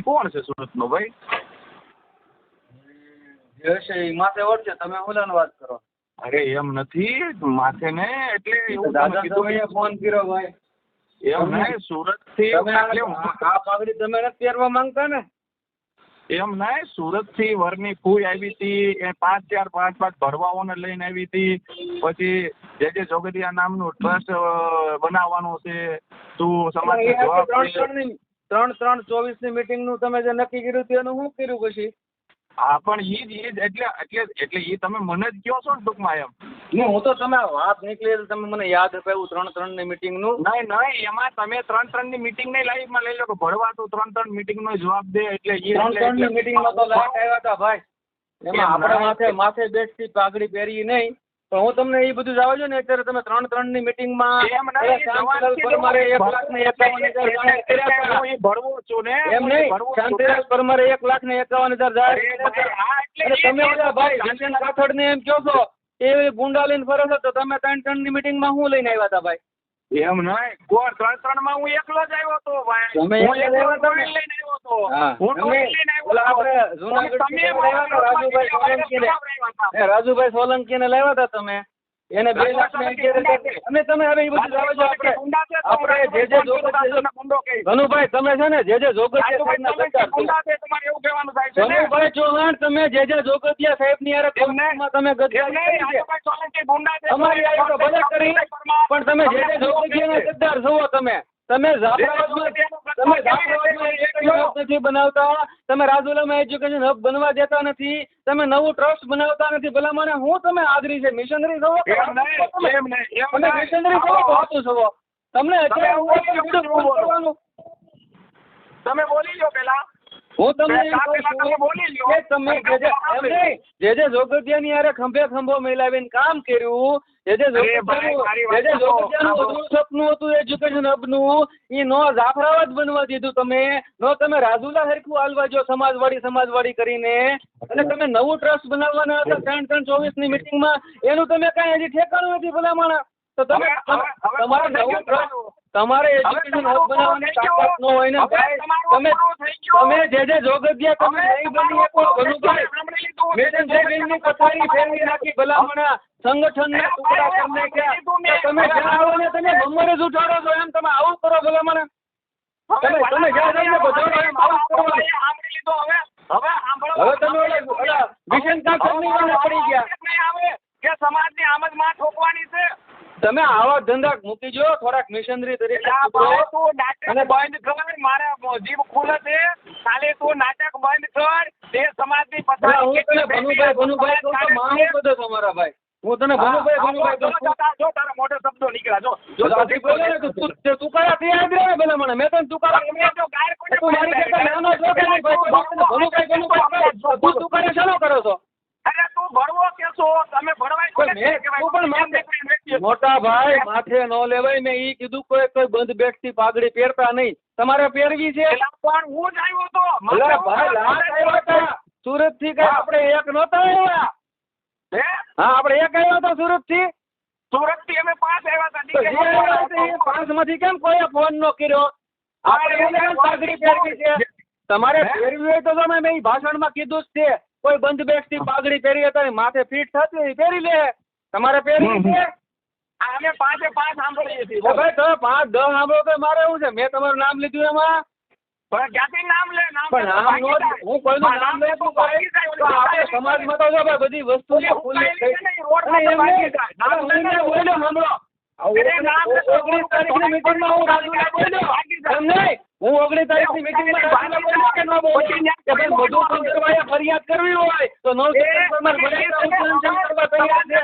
કોણ છે સુરતનો ભાઈ? જે છે એ માથે ઓળખે, તમે ઓલાની વાત કરો. અરે એમ નથી માથે ને, એટલે એવું દાદા તમે કીધું તમે ફોન કર્યો ભાઈ. એમ નહીં, સુરત થી તમે આ પાઘડી તમે નથી પહેરવા માંગતા ને? એમ નહીં, સુરત થી વરની ફૂઈ આવી હતી, એ 5 ભરવાઓને લઈને આવી હતી. પછી જે જોગડિયા નામનું ટ્રસ્ટ બનાવવાનું છે, તું સમાજ જવાબ 3/3/24 મીટિંગ નું તમે જે નક્કી કર્યું તેનું શું કર્યું પછી? હા પણ ઈ જ એટલે ઈ તમે મને જ કહો છો ને ટૂંકમાં એમ. હું તો તમે વાત નીકળી એટલે તમે મને યાદ અપાવ્યું 3/3 ની મીટિંગ નું. નહીં એમાં તમે 3/3 ની મીટિંગ નહીં લાઈવમાં લઈ લો કે ભરવા તો 3/3 મીટિંગ નો જવાબ દે એટલે 3/3 ની મીટિંગ માં તો લાટ આવ્યા હતા ભાઈ. એમાં આપણે માથે બેસતી પાઘડી પહેરી નહીં, તો હું તમને એ બધું જાવ છો ને અત્યારે તમે 3/3 ની મીટિંગ માં પરમારે 1,51,000 ભરવો છું ને એમ નહીં, શાંતિલાલ પરમારે 1,51,000 તમે ઓલા ભાઈ જંજન કાથડ ને એમ કહો છો એ ગુંડા લઈને ફરો છો, તો તમે 3/3 ની મીટિંગ માં શું લઈને આવ્યા હતા ભાઈ? એમ નહીં, 3/3 માં હું એકલો જ આવ્યો હતો ભાઈ. તમે હું એકલો લઈને આવ્યો હતો. હું લઈને રાજુભાઈ સોલંકી ને લાવ્યા હતા તમે, એને 2,11,000 અને તમે હવે એ બધું લાવો છો. આપણે જે ધનુભાઈ તમે છે ને જે જોગતિયા સાહેબ ના સરકાર ધનુભાઈ ચૌહાણ, તમે જે જોગતિયા સાહેબ ની યાર તમે અમારી આ તો ભલે કરી, પણ તમે જે જોગતિયા ના સરદાર છો. તમે જાફરાબાદમાં એક હબ નથી બનાવતા, તમે રાજુલામાં એજ્યુકેશન હબ બનવા દેતા નથી, તમે નવું ટ્રસ્ટ બનાવતા નથી. ભલા મને હું તમે આદરી છે મિશનરી છો, તમે મિશનરી છો હોતું છો. તમને અત્યારે તમે બોલી લો પેલા. હું તમને કે તમે જે જોગતિયા ની યારે ખંભે ખંભો મિલાવીને કામ કર્યું, જે જોગતિયાનું સપનું હતું એજ્યુકેશન હબનું, એ નો જાફરાબાદ બનવા દીધું તમે, નો તમે રાજુલા હરખું હાલવા જો સમાજવાડી કરીને, અને તમે નવું ટ્રસ્ટ બનાવવાના હતા 3/3/24 ની મીટિંગમાં, એનું તમે કઈ હજી ઠેકાણું નથી ભલામણ. તો તમે તમારે નવું ટ્રસ્ટ તમારે એજ્યુકેશન હબ બનાવવાની તાકાત ન હોય ને તમે જે જોગતિયા તમે નહીં બની શકો ભલુભાઈ, મેડમની પથારી ફેરવી નાખી ભલામણા, સંગઠનના ટુકડા કરી નાખ્યા. તમે જણાવો ને તમે નંબર જ ઉઠાડો છો એમ, તમે આવું કરો ભલામણા. તમે જ્યાં જઈને બધા એમ આવું કરો. હવે તમે વિશન કાકરની વાળા પડી ગયા કે સમાજની આમદ માં ઠોકવાની છે. તમે આવા ધંધા મૂકી જો થોડાક મિશનરી તરીકે અને બંધ કર, મારે જીભ ખુલે છે. કાલે તું નાટક બંધ કર, તે સમાજની હું તને ભનુભાઈ કહું તો માનું બધો તમારા ભાઈ. હું તને ભનુભાઈ જો તારા મોટા શબ્દો નીકળ્યા જો બોલે ને તું કયા તૈયાર રહે ભલે મને મેં તને તું કરા તું મારી કરતા નાનો છો કે નહીં ભાઈ? તું કરે શાનો કરો છો? અરે તું ભણવો કેસો તમે ભણવાય મોટા ભાઈ માથે ન લેવાય. મેં ઈ કીધું કોઈ બંધ બેઠતી પાઘડી પહેરતા નહીં, તમારે પહેરવી છે. પણ હું જ આવ્યો તો સુરત થી કઈ આપણે એક નહોતા આવ્યા? હા આપણે એક આવ્યા હતા સુરત થી. સુરત થી અમે 5 આવ્યા હતા. 5 માંથી કેમ કોઈ ફોન નો કર્યો? આપણે પાઘડી પહેરવી છે, તમારે પહેરવી હોય તો તમે મેં ભાષણમાં કીધું જ છે. કોઈ બંધ બેસતી પાઘડી પહેરી હતા માથે ફીટ થતી હોય પહેરી લે. તમારે પહેરવી છે? અમે 5 સાંભળીએ છીએ ભાઈ તમે 5-10 સાંભળો તો મારે એવું છે. મેં તમારું નામ લીધું એમાં, પણ ક્યાંથી નામ લે? હું કોઈનું નામ લઉં છું આપણે સમાજમાં તો ભાઈ બધી વસ્તુ સાંભળો 19 તારીખની મીટિંગમાં હું રાજુલા બોલ્યો એમ નહીં, હું 19 તારીખની મીટિંગમાં રાજુલા બોલ્યો કે ન બોલ્યો કે ભાઈ બધું સંતરવાએ ફરિયાદ કરવી હોય તો 9 સપ્ટેમ્બર કરવા તૈયાર છે.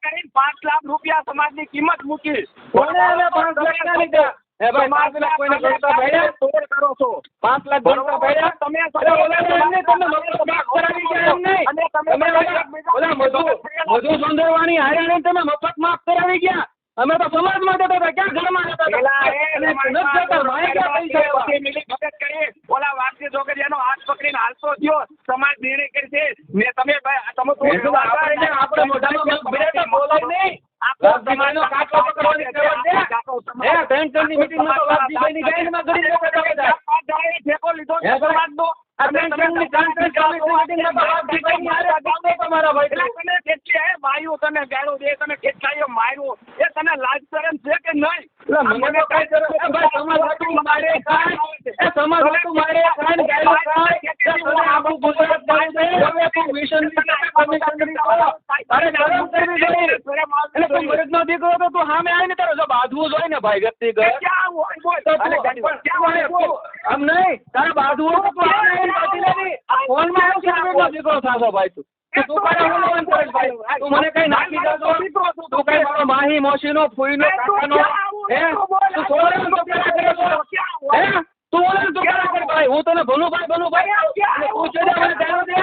કરીને 5 લાખ રૂપિયા સમાજની કિંમત મૂકી. 5 લાખ લીધા. 5 લાખ કોઈને ગણતા ભર્યા? 5 લાખ ગણતા ભર્યા? તમે મધુ સુંદરવાની હારે તમે મફત માફ કરાવી ગયા. અમે તો સમાજમાં જતા હતા, ક્યાં ઘરમાં જતા હતા? ઓલા વાક્ય જોગડિયાનો હાથ પકડીને હાલતો થયો, સમાજ નિર્ણય કરશે ને તમે આપણે મોઢામાં બોલાય નહીં. સમાજનો કાચો પકડવાની ત્રણ મીટિંગમાં તો વાઘજીભાઈની ગાયનમાં ઘડી લોકો જાય. ઠેકો લીધો હે ભાઈ? આ ત્રણ મીટિંગમાં તો વાઘજીભાઈની હારે ગામનો તમારા ભાઈ. તને કેટલી માર્યું, તને ગાળો દે, તને કેટલાય માર્યું, એ તને લાજ શરમ છે કે નહીં? મને તો કઈ કરો ભાઈ, સમાજ હતું મારે ખાય, એ સમાજ હતું મારે ખાય ને ગાયલો ખાય, તને આખું ગુજરાત ગાળી દે. હવે તું મિશનરી કમિશનરી કરો, તારે શરમ કરવી જોઈએ. એટલે તું મરદનો દીકરો તો તું સામે આવીને તારો જો બાંધવું જોઈએ ને ભાઈ વ્યક્તિગત. આમ નહીં, તારે બાંધવું તો તું સામે આવીને બાંધી લેવી. ફોનમાં એવું છે મરદનો દીકરો થાશો ભાઈ તું. તું કાંઈ ઓનલાઈન કરે ભાઈ, તું મને કઈ નાખી દેતો, તું કઈ મારો માહી મોસીનો ફૂઈનો કાકાનો હે, તું સોળાનો તો પેલા કરે છો હે, તું ઓલાનો તો પેલા કર ભાઈ. હું તને ભલુભાઈ તું છે મને જાણો દે,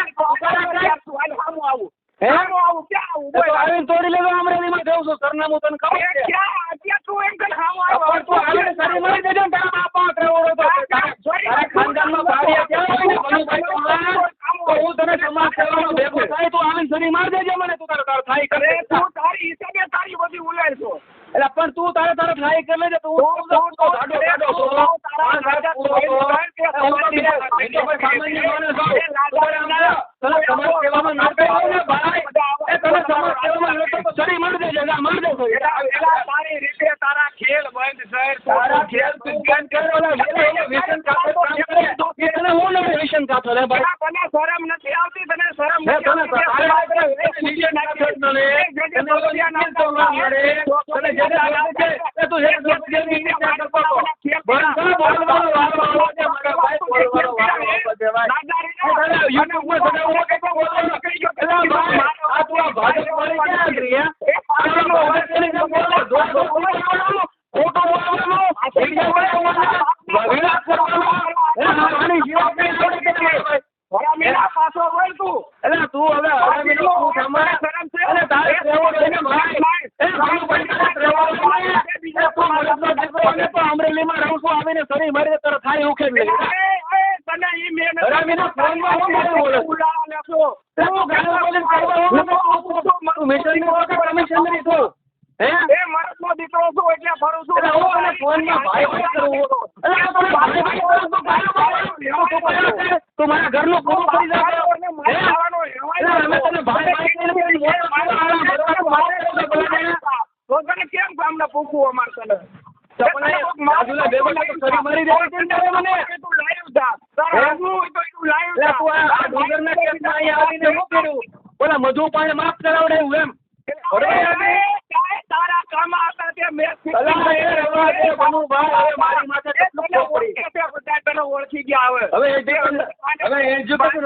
હે આવીને તોડી લેવા અમરેલીમાં જઉં છું, સરનામું તને ખબર છે. પણ તું આવીને સરી મળી દેજો ને તારા બાપા કરોડો તો તારા ખાનદાનમાં ભાડિયા ક્યાં હોય ને ભલુભાઈ તો હું તને સમાજ સેવાનો ભેગો થાય, તું આવીને સરી મારી દેજે મને. તું તારો થાય કરે તારી હિસાબે તારી બધી ઉલાય છો. એટલે પણ તું તારે થાય કરી લેજે. તારી રીતે તારા ખેલ બંધ સર, તારા ખેલ તું બંધ કરો. તને શરમ નથી આવતી, તને શરમ પાછો વળ તું. એટલે તું હવે અમરેલીમાં રહું છું, આવીને સરી મારી તરફ થાય એવું કેમ નહીં? તને ઈ મેં કમિશનરી છું હે, એ મરદનો દીકરો છું એટલે ફરું છું. ફોનમાં ભાઈ તું મારા ઘરનું પૂરું કરી જાય. તને કેમ ગામને પૂછવું અમારે તને? બોલા મધુ પાણી માફ કરાવડાયું એમ તારા કામ હતા તે મેં ઓળખી ગયા. હવે એજ્યુકેશન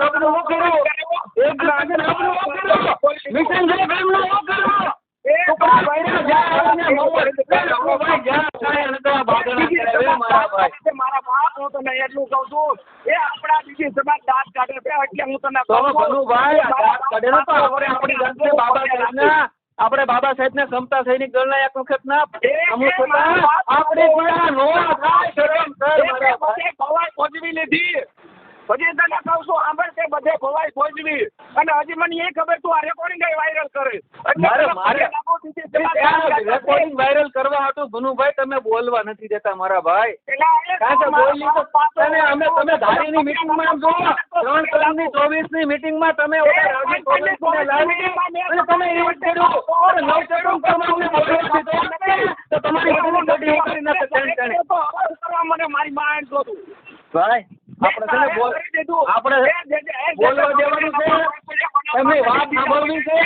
મારા બાપ હું તને એટલું કઉ છું, એ આપણા બીજી સમાજ દાંત કાઢે છે એટલે હું તને આપણે બાબા સાહેબ ને ક્ષમતા સૈનિક દળના એક વખત ના આપણે ભોજવી લીધી. હજી તને કહું છું સાંભળ, તે બધે ભવાઈ ભોજવી, અને હજી મને એ ખબર તું આ રેકોર્ડિંગ વાયરલ કરે. રેકોર્ડિંગ વાયરલ કરવા હતું ભનુભાઈ, તમે બોલવા નથી દેતા મારા ભાઈ. તમે ધારીની મીટિંગમાં જો 3/24ની મીટિંગમાં તમે મને મારી માં ભાઈ આપણે બોલવા દેવાનું છે, એમની વાત સાંભળવી છે,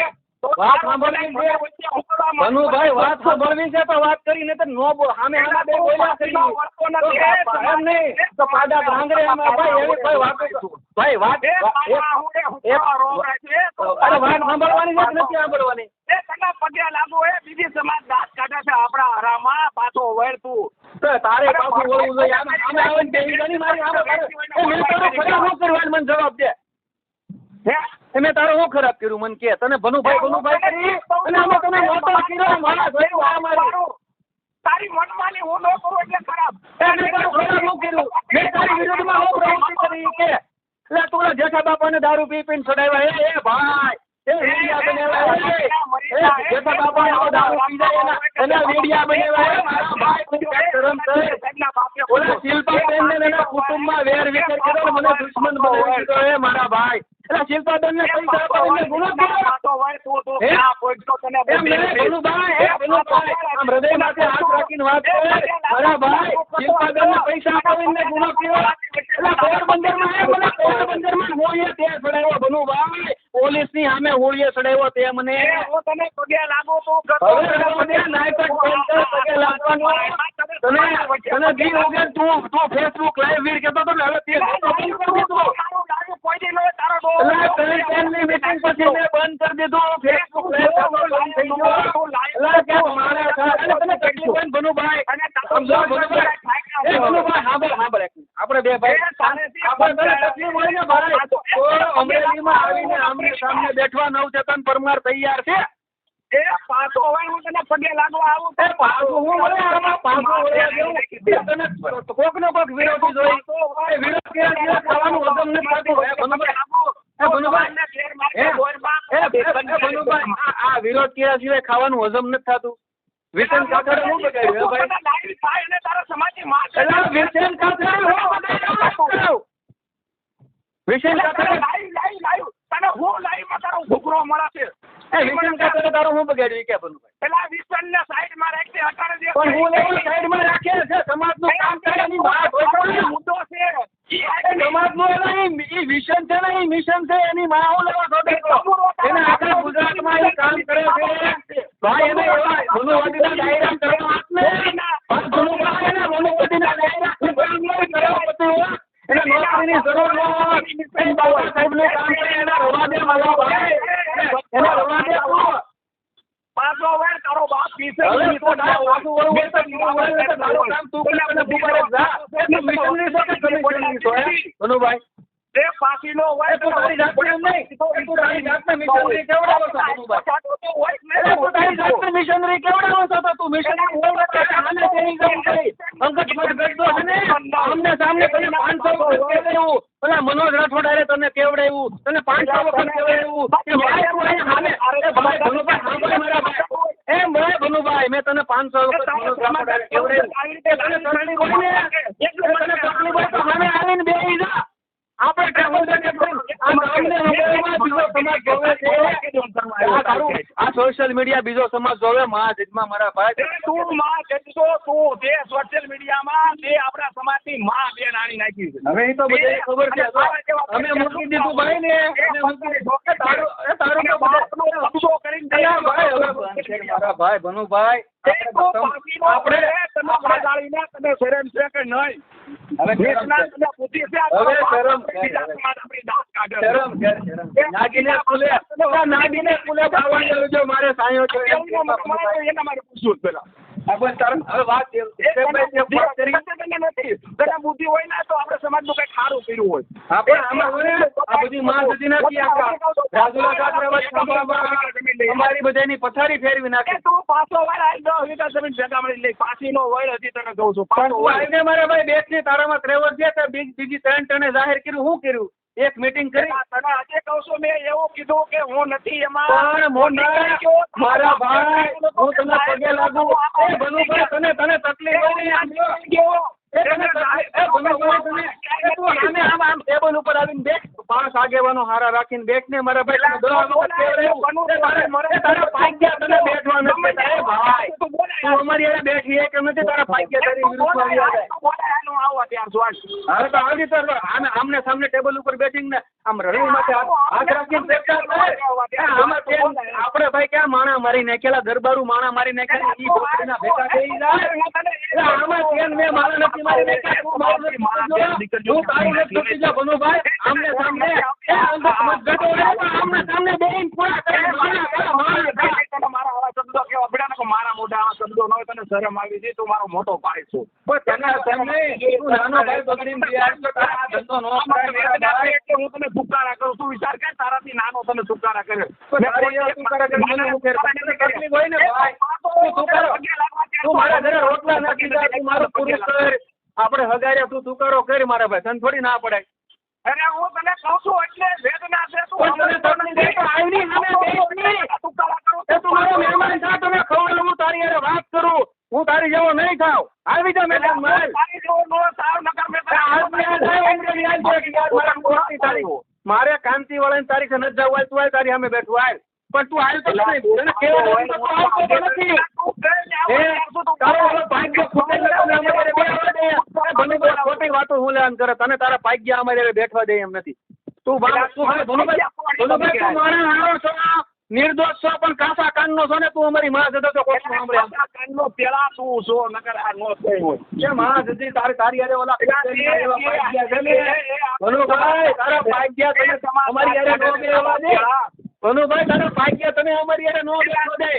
વાત સાંભળવી છે ભનુભાઈ, વાત સાંભળવી છે તો વાત કરીને તો નો સામે બે બોલ્યા કરી એમ નહીં તો પાડા ભાંગરે ભાઈ એવી કોઈ વાત ભાઈ વાત અરે વાત સાંભળવાની છે નથી સાંભળવાની. પગે લાગુ એ બીજી સમાજ દાંત કાઢે છે આપણા હરામાં, પાછો વળતું તારે પાછું વળવું જોઈએ. આમે આવે ને મારી મેં તારો ખરાબ શું કરવાનું મને જવાબ દે. મેં તારો શું ખરાબ કર્યું મને કે? તને ભનુભાઈ કરી અને અમે તમે મોટો કર્યો મારા ભાઈ તારી મનમાની હું ન કરું એટલે ખરાબ. મેં તારું ખરાબ શું કર્યું? મેં તારી વિરોધમાં હું પ્રવૃત્તિ કરી કે એટલે તું જેઠા બાપાને દારૂ પીને ચડાવ્યા? એ ભાઈ જેઠા બાપા આવો દારૂ પી જાય એના વીડિયા બનાવ્યા મારા ભાઈ તું કાંઈ શરમ કર. ઓલા શિલ્પાબેન ને એના કુટુંબમાં વેર વિખેર કર્યો મને દુશ્મન બનાવી દીધો હે મારા ભાઈ. એટલે શિલ્પાબેન ને પૈસા આપો એને ગુનો કર્યો. એમ નહીં ભનુભાઈ, આમ હૃદયમાંથી હાથ રાખીને વાત કરે મારા ભાઈ. શિલ્પાબેન ને પૈસા આપો એને ગુનો કર્યો. એટલે પોરબંદરમાં હોળીએ તે ચડાવ્યો ભનુભાઈ. પોલીસની સામે હોળીએ ચડાવ્યો તે મને. તને પગે લાગો તો હવે નાયક પગે લાગવાનું. તને દી વગર તું ફેસબુક લાઈવ વીડ કેતો તો હવે તે બંધ કરી દીધું. મીટિંગ પછી મેં બંધ કરી દીધું. ફેસબુક લાઈવ બંધ થઈ ગયો. તને તકલીફ હોય ભનુભાઈ. સમજો ભનુભાઈ. એ ભનુભાઈ સાંભળ આપણે બે ભાઈ આપણે તકલીફ હોય ને ભાઈ તો અમરેલીમાં આવીને આમને સામને બેઠવા નવચેતન પરમાર તૈયાર છે. એ પાછો હોય હું તને પગે લાગવા આવું એ પાછું હું વળે આમાં પાછું વળે તને કોકનો કોક વિરોધી જોઈ એ વિરોધ કર્યા ખાવાનું વગમ નથી થતું. ભનુભાઈ આ વિરોધ કર્યા સિવાય ખાવાનું હજમ નથી થતું. વિશન કાકડે શું બગાડ્યું ભાઈ? તારા સમાજની માં વિશન કાકડે વિશન કાકડે તને હું લાઈવમાં તારો ઘૂઘરો મળે છે. વિશન કાકડે તારું શું બગાડ્યું કે ભનુભાઈ? પેલા વિશનને સાઈડમાં રાખી હટાડી દે. પણ હું લેવલ સાઈડમાં રાખે છે સમાજનું કામ કરવાની વાત હોય મુદ્દો છે સમાજનું એના એ વિશન છે ને એ મિશન છે એની માં હું લેવા શોધો એને આખા ગુજરાતમાં એ કામ કરે છે ભાઈ. એને એવા મનોવાદીના ડાયરા કરવા આપને ભનુભાઈ એને મનોવાદીના ડાયરા કરવા પડતું એને નોકરીની જરૂર ન બાબા સાહેબનું કામ કરે એના રવા દે મારા ભાઈ. એને રવા દે પાછો હવે તારો બાપ પીસે હવે તો પાછું વળવું તો તારું કામ તું કરે અને બુબારે જા. એટલે મિશનરી છો કે કમિશનરી છો ભનુભાઈ? એ પાસીનો હોય તો તારી જાતને એમ નહીં તું તારી જાતને મિશનરી કેવડાવો છો ભનુભાઈ? તું તારી જાતને મિશનરી કેવડાવો છો તો તું મિશનરી હોય કે આને તેની કામ કરી અંકટ મત ગડતો છે ને આમને સામને તને 500 વખત કહેવાયું. પેલા મનોજ રાઠોડાએ તને કેવડાવ્યું તને 500 વખત કહેવાયું કે ભાઈ તું અહીંયા સામે. એ ભાઈ ભનુભાઈ સાંભળ મારા ભાઈ. એમ ભાઈ ભનુભાઈ મેં તને 500 વખત મનોજ રાઠોડાએ કેવડાવ્યું. તને તકલીફ હોય ને તને તકલીફ હોય તો સામે આવીને બેસી જા. આપણે કેવું છે કે આ ગામને હૃદયમાં બીજો સમાજ જોવે છે. આ સોશિયલ મીડિયા બીજો સમાજ જોવે મહાજમાં મારા ભાઈ. તું માં જતો તું જે સોશિયલ મીડિયામાં તે આપણા સમાજની માં બેન આણી નાખી છે. હવે એ તો બધાને ખબર છે. અમે મૂકી દીધું ભાઈ ને તારું કબજો કરીને મારા ભાઈ ભનુભાઈ આપણે તને શરમ છે કે નહીં? નાગીને કુલે મારે સાયો છે એના મારે પૂછવું પેલા હવે વાત બુદ્ધિ હોય ને તો આપણે સમાજનું કઈ સારું કર્યું હોય. આપણે આમાં આ બધી માણસી નાખી રાજુલા કાકરાવત અમારી બધાની પથારી ફેરવી નાખી. તું પાછો વાર આવી દો વીઘા જમીન ભેગા મળી લઈ પાછીનો વળ હજી તને કહું છું. પાછો આવીને મારા ભાઈ બેસની તારામાં ત્રેવર છે બીજી 3 ટને જાહેર કર્યું શું કર્યું? એક મીટિંગ કરી તને આજે કહું છું મેં એવું કીધું કે હું નથી એમાં મારા ભાઈ હું તને પગે લાગુ. એ ભનુભાઈ તને તકલીફ આમ ટેબલ ઉપર આવીને બેઠ 5 આગેવાનો હારા રાખીને બેઠ ને મારા ભાઈ તારા પાગ્યા તને બેઠવા નથી ભાઈ. તું અમારી એને બેઠી કે નથી તારા પાગ્યા તારી વિરુદ્ધ હવે તો આવી તો આમને સામને ટેબલ ઉપર બેઠીને આમ રડવું માટે હાથ રાખીને આપણે ભાઈ ક્યાં માણા મારી નાખેલા દરબારું માણા મારી નાખેલા ઈ બોકડીના ભેગા થઈ જાય આમાં કેમ મેં મારા નથી મારી નાખ્યા તું તારું નથી તૂટી જા ભનુભાઈ. આમને સામને આમને સામને બેન પૂરા કરે મારા આવા શબ્દો કેવા પડ્યા ને મારા મોઢા આવા શબ્દો ન હોય તને શરમ આવી છે. તું મારો મોટો ભાઈ છું નાનો ભાઈ હું તને છુટકારા કરું. તું વિચાર કર તારાથી નાનો તને છુટકારા કરે હોય ને ભાઈ તું મારા ઘરે રોટલા નાખી જા તું મારું પુરુષ કર આપણે હગાર્યા તું તુકારો કર મારા ભાઈ તને થોડી ના પડાય. અરે હું તને કહું છું એટલે વેદના છે તું પણ તને તકલીફ છે તો આવની સામે બેસની. તું કલા કરું એ તું મારો મહેમાન છે, તને ખવડાવું, હું તારી હારે વાત કરું, હું તારી જેવો નહીં થાવ. આવી જા મેદાનમાં. તારી જેવો નો સાવ નકર મેં તને મારે કાંતિ વાળાની તારીખે નથી જવું હોય, તું આય તારી સામે બેઠું આય. પણ તું આવ્યો તો નહીં, તને કેવું નથી તો તું આવતો તો નથી. તારો ઓલો ભાગ્ય ફૂટેલો તને અમારે બે આવવા દે. ભનુભાઈ ખોટી વાતો હું લેવાનું કરે, તને તારા ભાગ્ય અમારે બેઠવા દે એમ નથી. તું ભનુભાઈ તું મારા હારો છો, નિર્દોષ છો, પણ કાસા કાનનો છો ને તું અમારી માં જતો તો કોણ સાંભળે કાનનો પેલા તું છો નકર આ નો થઈ હોય કે માં જતી તારી હારે ઓલા ભનુભાઈ તારા ભાગ્ય તને અમારી હારે નો બેહવા દે. ભનુભાઈ તારા ભાગ્ય તને અમારી હારે નો બેહવા દે.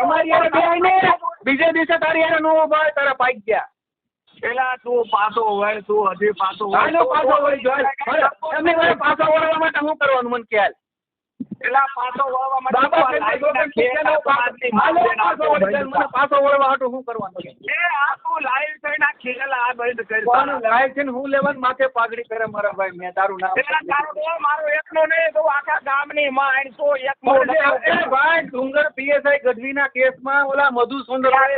અમારી હારે બેહાય ને બીજે દિવસે તારી હારે નો ઉભા તારા ભાગ્ય. પેલા તું પાછો વળ, તું હજી પાછો પાછો વળી જાય. એમની વારે પાછો વળવા માટે શું કરવાનું મને ખ્યાલ? પેલા પાછો વળવા માટે પાછો વળવા હાટું શું કરવાનું? એ આ તું લાઈવ થઈને આ ખેલ આ બંધ કરી. લાઈવ છે ને હું લેવાનું માથે પાઘડી કરે મારા ભાઈ, મેં તારું નામ મારો એકનો નહીં તો આખા ગામની માં તો એક ભાઈ ડુંગર પીએસઆઈ ગઢવીના કેસમાં ઓલા મધુ સુંદરભાઈ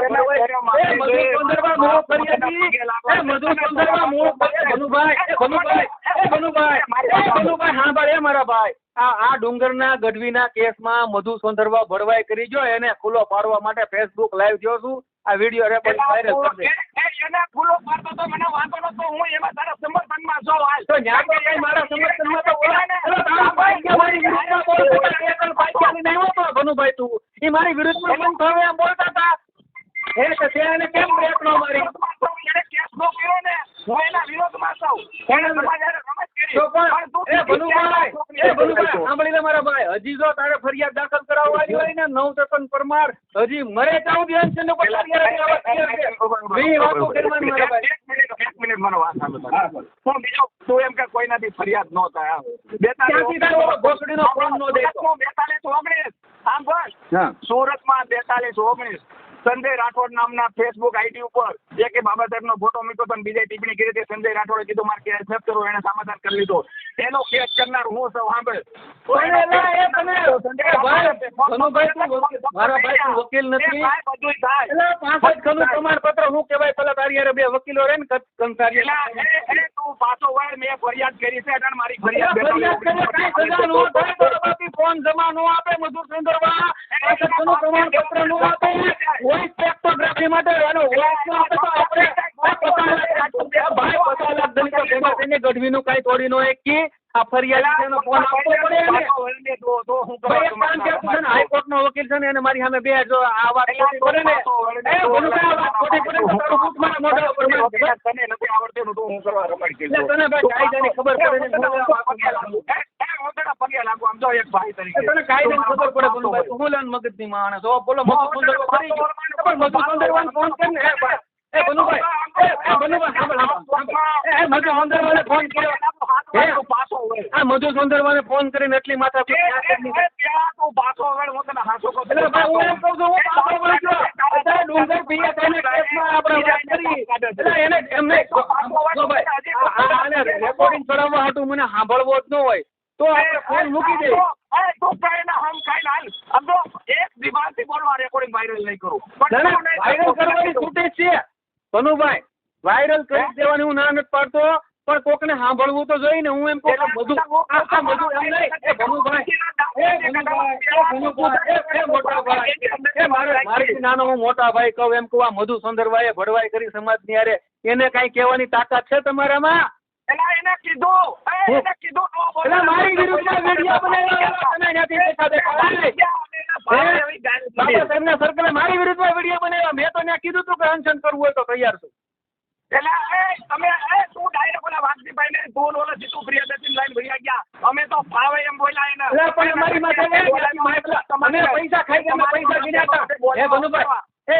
હા ભાઈ મારા ભાઈ આ ડુંગરના ગઢવીના કેસમાં મધુ સોંદરવા ભડવાઈ કરી જો એને ખુલ્લો પાડવા માટે ફેસબુક લાઈવ થયો છું. આ વિડીયો રેકોર્ડ વાયરલ કરી દે. એને ખુલ્લો પાડતો તો મને વાંધો નતો, હું એમાં તારા સમર્થનમાં છું. હાલ તો ન્યા તો કઈ મારા સમર્થનમાં તો તારા ભાઈ મારી વિરુદ્ધમાં બોલતો એકલ ભાઈ નહીં હોતો ભનુભાઈ તું એ મારી વિરુદ્ધમાં કેમ થયો એમ બોલતા હતા. એને કેમ બ્રેક નો મારી એને કેસ નો કર્યો ને હું એના વિરોધમાં છું. એને તમારે રમત કરી તો પણ એ ભનુભાઈ સાંભળી લે મારા ભાઈ, હજી જો તારે ફરિયાદ દાખલ કરાવવાની હોય ને નવરતન પરમાર હજી મરે ત્યાં ધ્યાન છે ને કોઈ વાતો કરવાની મારા ભાઈ. એક મિનિટ મને વાત સાંભળ. હું બીજો તું એમ કે કોઈનાથી ફરિયાદ ન થાય. 42-19 સાંભળ, સુરતમાં 42-19 સંજય રાઠોડ નામના ફેસબુક આઈડી ઉપર એક બાબા સાહેબનો ફોટો મૂક્યો તો બીજા ટિપ્પણી કરી હતી. સંજય રાઠોડે કીધું મારે કેસ નથી કરવો, એને સમાધાન કરી લીધો. એનો કેસ કરનાર હું છું. સાંભળ મારા ભાઈ તું વકીલ નથી. પ્રમાણપત્ર શું કહેવાય? પેલા તારી હારે બે વકીલો રહે ને તું પાછો વળ, મેં ફરિયાદ કરી છે. મારી ફરિયાદ ફોન જમા નો આપે મધુર સુંદરવા પ્રમાણપત્ર નો આપે વોઇસ ફોટોગ્રાફી માટે ગઢવીનું કઈ તોડી નો એક આ ફરિયાદ ફોન આપવો પડે. હાઈકોર્ટ નો વકીલ છે ને એને મારી સામે બે જો આ વાત કરે ને કાયદાની ખબર પડે ને પગે લાગુ આમ જો એક ભાઈ તરીકે તને કાયદાની ખબર પડે. બોલો હું લેન મગજ ની માણસ હો. બોલો મધુ સુંદરવા ફરી ગયો પણ મધુ સુંદરવાને ફોન કરીને એ ભનુભાઈ મધુ સુંદરવાને ફોન કર્યો. મધુ સુંદરવાને ફોન કરીને એટલી માથા ડુંગર પીએ રેકોર્ડિંગ ચડાવવા હાટું મને સાંભળવો જ ન હોય તો આપણે ફોન મૂકી દે. એક દિમાગથી બોલવા રેકોર્ડિંગ વાયરલ નહીં કરું. વાયરલ કરવાની છૂટે છે ભનુભાઈ, વાયરલ કરી દેવાની હું ના નથી પાડતો, પણ કોકને સાંભળવું તો જોઈએ ને. હું એમ કહું બધું મારી નાનો હું મોટા ભાઈ કહું એમ કહું આ મધુ સુંદરભાઈએ ભડવાઈ કરી સમાજની હારે એને કઈ કહેવાની તાકાત છે તમારામાં? મારી વિરુદ્ધમાં વિડીયો બનાવ્યા સર્કલે મારી વિરુદ્ધમાં વિડીયો બનાવ્યા. મેં તો ત્યાં કીધું તું કે અનશન કરવું હોય તો તૈયાર છું. અમે તો ફાવે એમ બોલ્યા એને પૈસા ખાઈ પૈસા ગીણ્યા હતા.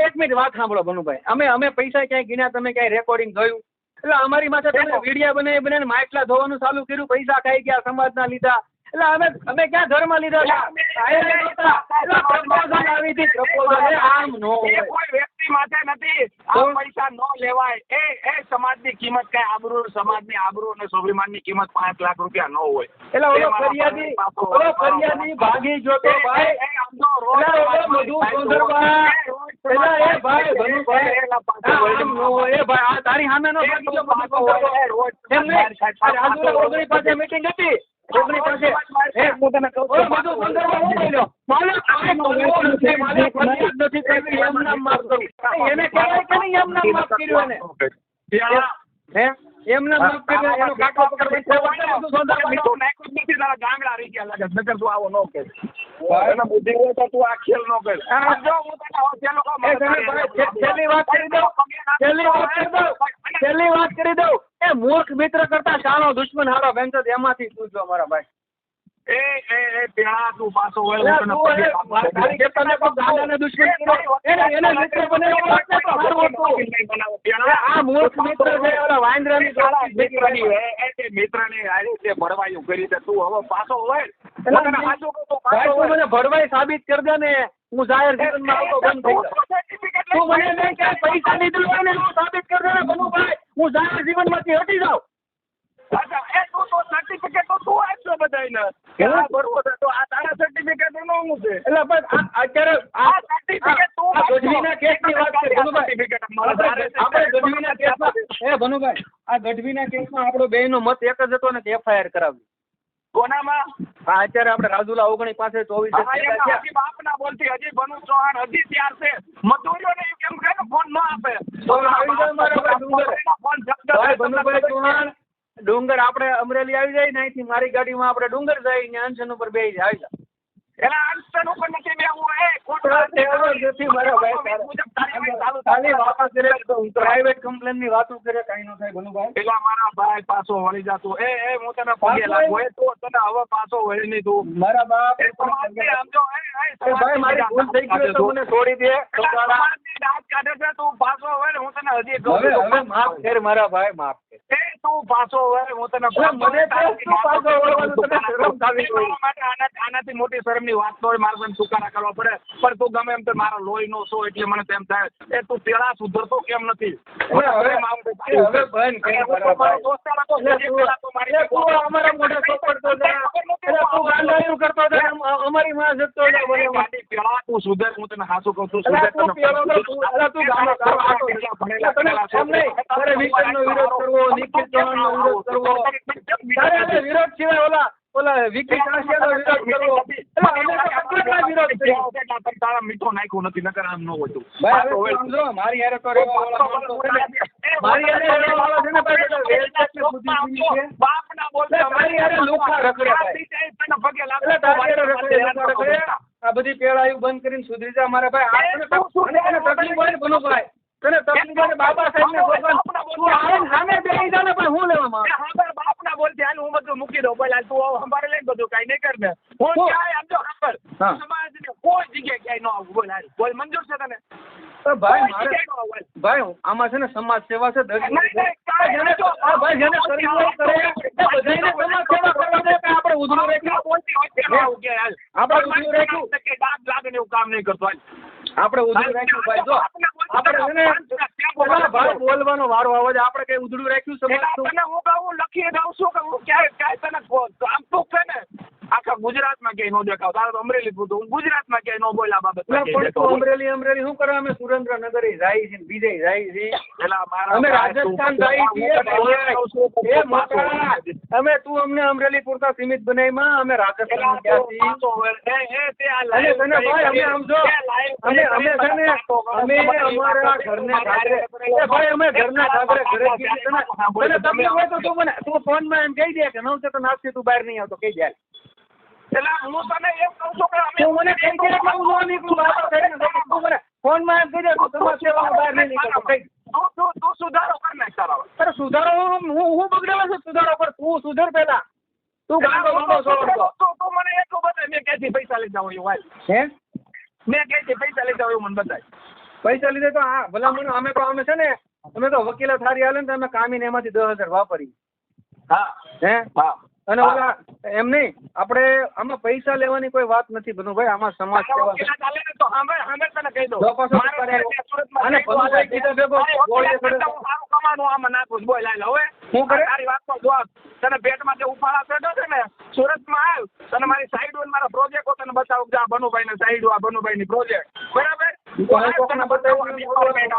એક મિનિટ વાત સાંભળો ભનુભાઈ, અમે પૈસા ક્યાંય ગીણ્યા? તમે ક્યાંય રેકોર્ડિંગ જોયું? એટલે અમારી માથે તમે વિડીયો બનાવીને માટલા ધોવાનું ચાલુ કર્યું, પૈસા ખાઈ ગયા સમાજના લીધા. એટલે અમે ક્યાં ઘરમાં લીધા છે? આયા નહોતા. એટલે proposal આવી હતી, proposal. એ આમ નો એ હોય. કોઈ વ્યક્તિ માટે નથી. આ પૈસા ન લેવાય. એ સમાજની કિંમત કઈ આબરૂ, સમાજની આબરૂ અને સ્વાભિમાનની કિંમત 5 લાખ રૂપિયા ન હોય. એટલે ઓલો ફરિયાદી ભાગી ગયો તો ભાઈ. એટલે ઓલો મધુ સોંદરવા. એટલે એ ભાઈ ભનુભાઈ આમ નો હોય. એ ભાઈ આ તારી સામે નો ભાગી ગયો મધુ સોંદરવા. એમ નહીં. રાજુલા ઓગણી પાસે મીટિંગ હતી. ઓગણી પાસે હું તને કહું છું, મધુ સોંદરવા હું બોલ્યો. માલિક ફરિયાદ નથી કરી, એમ નામ માફ કરું. એને કહેવાય કે નહીં એમ નામ માફ કર્યું એને? હે એમ નામ માફ કર્યું? એનો કાકો પકડવા મધુ સોંદરવા મીઠું નાખ્યું જ નથી. તારા ગાંગડા રહી ગયા લાગે. નકર તું આવો ન કહે. એને બુદ્ધિ હોય તો તું આ ખેલ ન કર. જો હું તને છેલ્લી વાત કરી દઉં. છેલ્લી વાત કરી દઉં. એ મૂર્ખ મિત્ર કરતા શાનો દુશ્મન હારો બેંચો એમાંથી પૂછજો મારા ભાઈ. એ પેલા તું પાછો હોય હું તને તારી કે તને કોઈ ગાંડાને દુશ્મન કર્યો એને મિત્ર બનાવ્યો હોત ને તો હારું હતું. આ મૂર્ખ મિત્ર છે ઓલા વાંદરાની દોસ્તી મિત્રની આ રીતે ભરવાયું કરી દે. તું હવે પાછો હોય ભાઈ તું મને ભરવાઈ સાબિત કર દે ને હું જાહેર જીવનમાં આવતો બંધ થઈ જાઉં. તું મને નહીં કે પૈસા લીધું હોય ને હું સાબિત કર દે ને બનુભાઈ, હું જાહેર જીવનમાંથી હટી જાઉં. એ તું તો સર્ટિફિકેટ તો તું આપજો બધાને. બરોબર તો આ તારા સર્ટિફિકેટ નો હું છે. એટલે પણ અત્યારે આ સર્ટિફિકેટ તું ગઢવીના કેસની વાત કરી બનુભાઈ. આપણે ગઢવીના કેસમાં એ બનુભાઈ આ ગઢવીના કેસમાં આપણો બેયનો મત એક જ હતો ને કે FIR કરાવી. કોનામાં? હા અત્યારે આપણે રાજુલા 19 પાસે 24 હજી બાપ ના બોલતી હજી બનુ ચૌહાણ હજી ત્યાર છે. મજૂરીઓને કેમ કે ફોન ન આપે. ભાઈ બનુભાઈ ચૌહાણ ડુંગર આપણે અમરેલી આવી જાય ને અહીંથી મારી ગાડીમાં આપણે ડુંગર જાય ને અંશન ઉપર બેસી જાય આવી જાય. એલા અંશન ઉપર નથી બેહવું. પ્રાઇવેટ કમ્પ્લેન ની વાતો કરે કઈ ન થાય બનુભાઈ. પેલા મારા ભાઈ પાછો વળી જતો. એ હું તને પગે લાગુ. એ તું તને હવે પાછો વળી નહીં. તું મારા બાપ ભાઈ મારી ભૂલ થઈ ગઈ તો મને છોડી દે. દાંત કાઢે છે તું પાછો વળે. હું તને હજી હવે માફ કર મારા ભાઈ માફ કર. તું પાછો વળે. હું તને આનાથી મોટી શરમની વાત તો મારે તને ચુકારા કરવા પડે. પણ તું ગમે એમ તો મારા લોહી નો છો એટલે મને તેમ થાય. એ તું પેલા સુધરતો કેમ નથી? અમારી માં જતો પેલા તું સુધર. હું તને હાસું કહું છું. વિરોધ સિવાય ઓલા વિકી કાશિયાનો વિરોધ કરવો. તારા મીઠો નાખ્યું નથી. નકર આમ ન હોતું. મારી હારે તો મારી આ બધી પેળાયું બંધ કરીને સુધરી જા મારા ભાઈ. તકલીફ હોય ને બનુભાઈ તને તકલીફ હોય બાબા સાહેબ ને ભગવાન સામે બેસી જા ને પણ હું લેવા માંગુ. બાપ ના બોલતી હાલ હું બધું મૂકી દઉં. બોલ તું સંભાળે લઈ બધું કઈ નહીં કર ને. હું ક્યાંય આમ જો ખબર સમાજ ને કોઈ જગ્યાએ ક્યાંય ન આવું. બોલ હાલ બોલ મંજૂર છે તને? ભાઈ આમાં છે ને સમાજ સેવા છે. ભાઈ જેને કરવી હોય કરે. બધાને સમાજ સેવા કરવા દે કે આપણે ઉધરું રાખ્યું. આપણે ઉધરું રાખ્યું કે દાગ લાગે ને એવું કામ નહીં કરતો. આપણે ઉધરું રાખ્યું ભાઈ. જો આપણે ભાઈ બોલવાનો વારો આવે છે. આપણે કઈ ઉધડું રાખ્યું સમાજ હું કહું લખી દઉં છું કે હું ક્યાંય તને આમ તો છે ને આખા ગુજરાતમાં ક્યાંય ન દેખાવ. તારે અમરેલી પૂછું. હું ગુજરાતમાં ક્યાંય ન બોલ્યા બાબત. અમરેલી શું કરવા? અમે સુરેન્દ્રનગર જાય છે બીજે જાય છે. અમે રાજસ્થાન જાય છીએ. અમે તું અમને અમરેલી પૂરતા સીમિત બનાવીમાં અમે રાજસ્થાન ગયા છીએ. અમે અમારા ઘરને ભાઈ અમે ઘરના ઘરે ઘરે તમને હોય તો તું મને તું ફોન માં એમ કહી દે કે 9 તો નાખથી તું બહાર નહીં આવતો કહી દે. હું તને એમ કહું છું કે તું મને કહી દે કે હું ન નીકળું. તું મને ફોન માં એમ કહી દે તું તમારા સેવામાં બહાર નહીં નીકળતો. તું સુધારો કર નાખ તારા. અરે સુધારો હું બગડેલો છું સુધારો પર. તું સુધર પેલા. તું ગાંડો છોડતો. તો મને એટલું બતાય મેં ક્યાંથી પૈસા લીધા હોય એવું. હે મેં ક્યાંથી પૈસા લીધા હોય મને બતાય. પૈસા લીધે તો હા ભલામણ અમે છે ને અમે તો વકીલા થારી હાલે ને અમે કામીને એમાંથી 10,000 વાપરી. હા હે હા અને ઓલા એમ નહીં, આપણે આમાં પૈસા લેવાની કોઈ વાત નથી ભનુભાઈ, આમાં સમાજ સેવા છે. ચાલે ને તો સાંભળ તને કહી દઉં. જો પાછો મારે સુરતમાં અને ભનુભાઈ કીધા ભેગો ગોળીએ પડે. સારું કમાવાનું આમાં નાખું બોલ હાલ હવે શું કરે? તારી વાત તો જવાબ તને પેટમાં જે ઉફાળા ચડ્યો છે ને સુરતમાં આવ તને મારી સાઈડ મારા પ્રોજેક્ટો તને બતાવું કે આ બનુભાઈ ને સાઈડ આ બનુભાઈ ની પ્રોજેક્ટ બરાબર તને બતાવું આ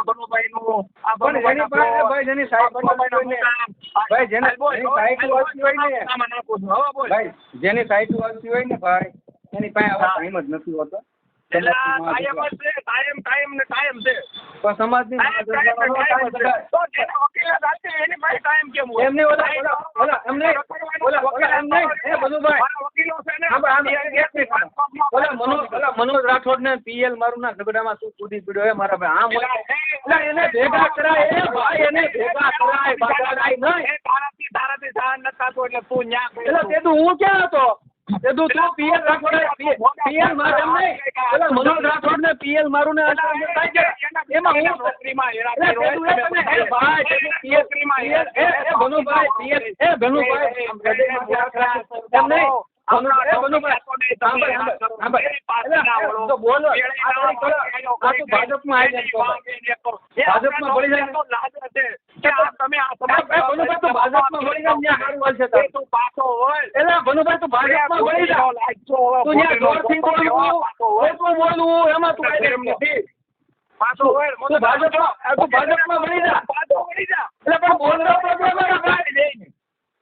બનુભાઈ નું આ પણ ભાઈ જેની સાઈડ ભાઈ જેની સાઈડ વાંચી હોય ને આમાં નાખું છું હવે બોલ ભાઈ જેની સાઈડ વાંચી હોય ને ભાઈ એની પાસે આવા ટાઈમ જ નથી હોતો. કાયમ છે પણ સમાજની તો જેના વકીલ સાથે એની પાસે ટાઈમ કેમ હોય એમને ઓલા એમને એ બધું વકીલો છે ને ઓલા મનોજ રાઠોડ ને પીએલ મારું ના ઝઘડામાં શું કૂદી પડ્યો મારા ભાઈ આમ એને ભેગા કરાય ભાઈ એને ભેગા કરાય બાગાડાય નહીં તારાથી સહન નથી થતું એટલે તું ન્યા એટલે તે તું હું ક્યાં હતો તે તું પીએલ રાઠોડ પીએલ માર એમ નહીં ઓલા મનોજ રાઠોડ ને પીએલ મારું ને એમાં હું નોકરીમાં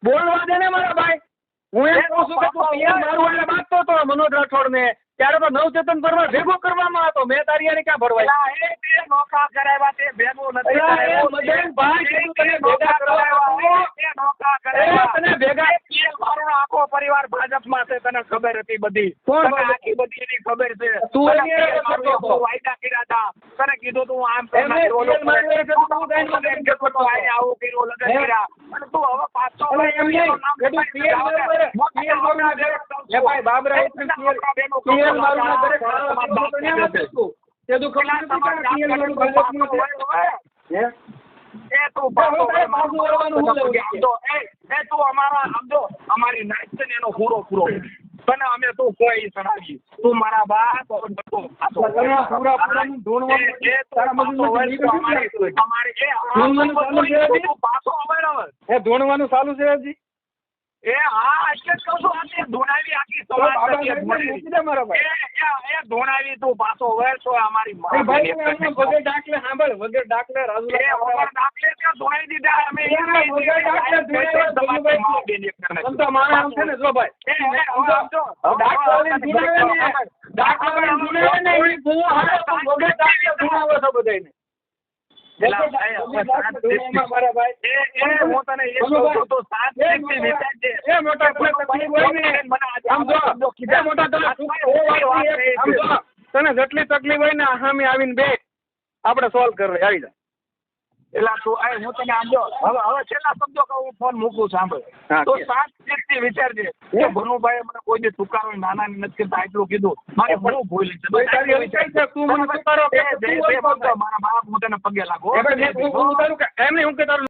બોલવા દે ને મારા ભાઈ. હું એમ કહું છું કે તું પીએમ મારું એટલે માગતો હતો મનોજ રાઠોડ ને ત્યારે તો નવચેતન પરમાર ભેગો કરવામાં હતો. મેં તારી યાર ક્યાં ભરવાય નોકા કરાવ્યા તે ભેગું નથી તને ભેગા મારો આખો પરિવાર ભાજપમાં છે તને ખબર હતી બધી આખી બધી એની ખબર છે તું વાયદા કર્યા હતા તને કીધું તું આમ આવું કર્યું લગન કર્યા અને તું હવે પાછો અમારી નાચ છે ને એનો પૂરો તને અમે તું કોઈ સણાવી તું મારા બા ધોણવાનું ચાલુ છે હજી એ હા એટલે જ કહું છું આજે ધોણાવી આખી સમાજ એ ધોણાવી તું પાછો વર તો અમારી વગર દાખલે સાંભળ વગર દાખલે વગર દાખલે ત્યાં ધોણાવી દીધા અમે તને જેટલી તકલીફ હોય ને સામે આવીને બે આપણે સોલ્વ કરી આવી જાય. એટલે હું તને આમજો હવે છેલ્લા શબ્દો કહું હું ફોન મૂકું સાંભળ તો 7 વ્યક્તિ વિચારજે કે ભનુભાઈ મને કોઈ દી તુકારો નાના નથી કરતા એટલું કીધું મારે હું ભૂલ છે મારા બાપ હું તને પગે લાગુ એમ નહીં હું કે તારું